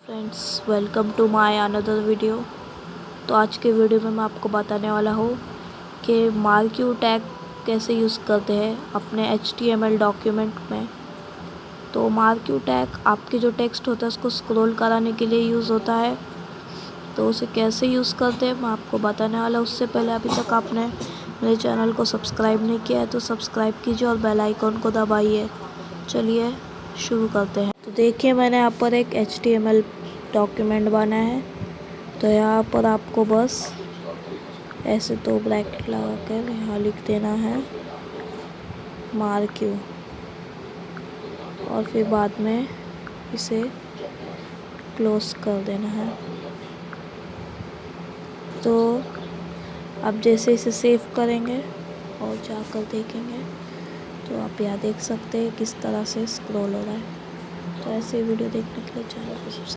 Friends, welcome to my another video. तो आज के वीडियो में मैं आपको बताने वाला हूँ कि मार्क्यू टैग कैसे यूज़ करते हैं अपने HTML डॉक्यूमेंट में। तो मार्क्यू टैग आपके जो टेक्स्ट होता है उसको स्क्रॉल कराने के लिए यूज़ होता है। तो उसे कैसे यूज़ करते हैं मैं आपको बताने वाला हूँ। उससे पहले अभी तक आपने मेरे चैनल को सब्सक्राइब नहीं किया है तो सब्सक्राइब कीजिए और बेल आइकन को दबाइए। चलिए शुरू करते हैं। तो देखिए, मैंने यहाँ पर एक HTML डॉक्यूमेंट बना है। तो यहाँ पर आपको बस ऐसे दो ब्रैकेट लगा कर यहाँ लिख देना है मार्क्यू, और फिर बाद में इसे क्लोज कर देना है। तो आप जैसे इसे सेव करेंगे और जाकर देखेंगे तो आप यहाँ देख सकते हैं किस तरह से स्क्रॉल हो रहा है। तो ऐसे वीडियो देखने के लिए चैनल को सब्सक्राइब